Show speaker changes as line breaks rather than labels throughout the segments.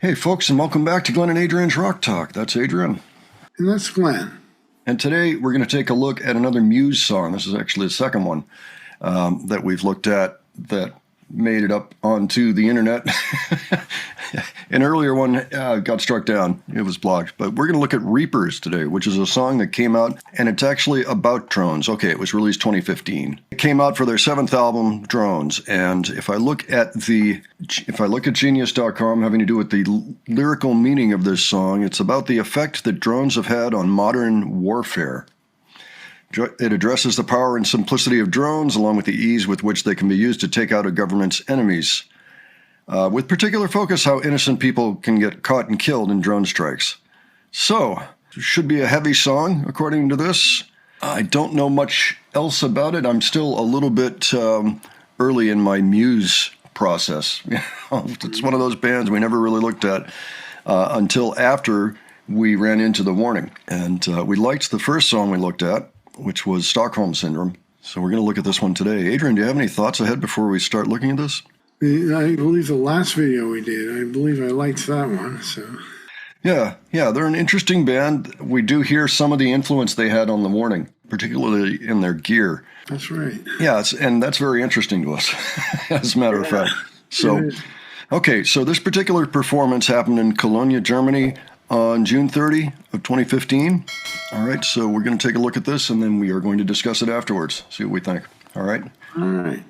Hey folks, and welcome back to Glenn and Adrian's Rock Talk. That's Adrian.
And that's Glenn.
And today we're going to take a look at another Muse song. This is actually the second one that we've looked at that made it up onto the internet. An earlier one got struck down. It was blocked. But we're going to look at Reapers today, which is a song that came out, and it's actually about drones. Okay, it was released 2015. It came out for their 7th album, Drones. And if I look at Genius.com, having to do with the lyrical meaning of this song, it's about the effect that drones have had on modern warfare. It addresses the power and simplicity of drones, along with the ease with which they can be used to take out a government's enemies. With particular focus how innocent people can get caught and killed in drone strikes. So, it should be a heavy song, according to this. I don't know much else about it. I'm still a little bit early in my Muse process. It's one of those bands we never really looked at until after we ran into the warning. And we liked the first song we looked at, which was Stockholm Syndrome. So we're going to look at this one today. Adrian, do you have any thoughts ahead before we start looking at this?
I believe the last video we did, I believe I liked that one. So
Yeah, they're an interesting band. We do hear some of the influence they had on the warning, particularly in their gear.
That's right.
Yeah, and that's very interesting to us, as a matter of fact. So, okay, so this particular performance happened in Cologne, Germany on June 30 of 2015. All right, so we're going to take a look at this, and then we are going to discuss it afterwards, see what we think. All right?
All right.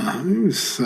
Yeah, it was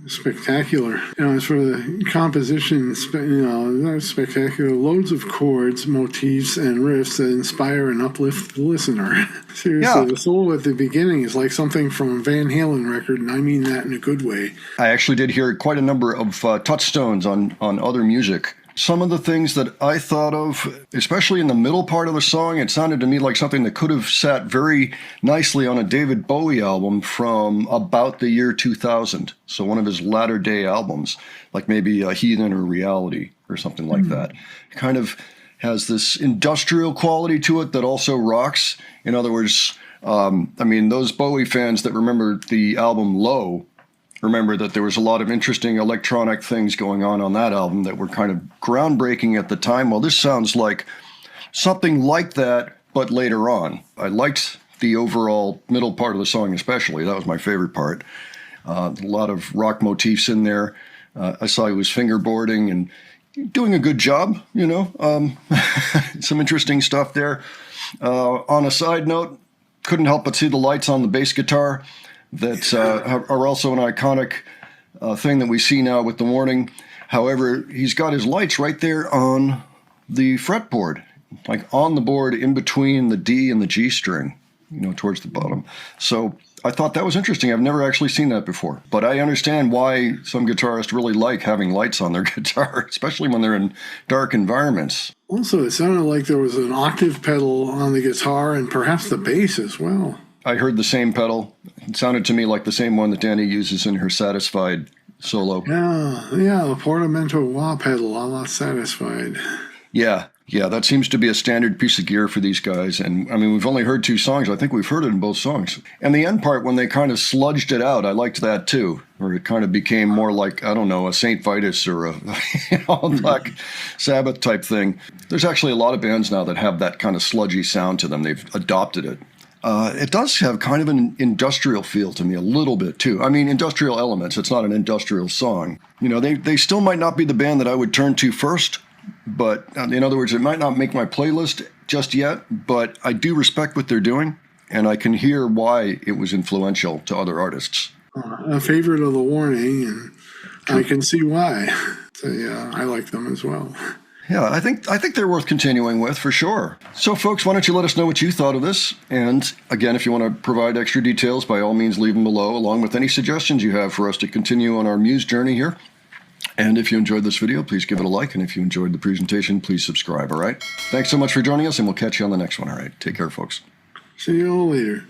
spectacular. As for the composition, that was spectacular. Loads of chords, motifs, and riffs that inspire and uplift the listener. Seriously, the solo at the beginning is like something from a Van Halen record, and I mean that in a good way.
I actually did hear quite a number of touchstones on other music. Some of the things that I thought of, especially in the middle part of the song, it sounded to me like something that could have sat very nicely on a David Bowie album from about the year 2000. So one of his latter day albums, like maybe a Heathen or Reality or something like that. It kind of has this industrial quality to it that also rocks. In other words, those Bowie fans that remember the album Low, remember that there was a lot of interesting electronic things going on that album that were kind of groundbreaking at the time. Well, this sounds like something like that, but later on. I liked the overall middle part of the song especially. That was my favorite part. A lot of rock motifs in there. I saw he was fingerboarding and doing a good job, Some interesting stuff there. On a side note, couldn't help but see the lights on the bass guitar that are also an iconic thing that we see now with the Warning. However, he's got his lights right there on the fretboard, like on the board in between the D and the G string, towards the bottom. So I thought that was interesting. I've never actually seen that before. But I understand why some guitarists really like having lights on their guitar, especially when they're in dark environments.
Also, it sounded like there was an octave pedal on the guitar and perhaps the bass as well.
I heard the same pedal. It sounded to me like the same one that Danny uses in her Satisfied solo.
Yeah, the Portamento wah pedal, a la Satisfied.
Yeah, that seems to be a standard piece of gear for these guys. And we've only heard 2 songs. I think we've heard it in both songs. And the end part, when they kind of sludged it out, I liked that too, where it kind of became more like, I don't know, a St. Vitus or a Black Sabbath type thing. There's actually a lot of bands now that have that kind of sludgy sound to them. They've adopted it. It does have kind of an industrial feel to me a little bit, too. Industrial elements. It's not an industrial song. They still might not be the band that I would turn to first, but in other words, it might not make my playlist just yet, but I do respect what they're doing, and I can hear why it was influential to other artists.
A favorite of the Warning, and I can see why. So, yeah, I like them as well.
Yeah, I think they're worth continuing with for sure. So, folks, why don't you let us know what you thought of this? And again, if you want to provide extra details, by all means, leave them below, along with any suggestions you have for us to continue on our Muse journey here. And if you enjoyed this video, please give it a like. And if you enjoyed the presentation, please subscribe, all right? Thanks so much for joining us, and we'll catch you on the next one, all right? Take care, folks.
See you all later.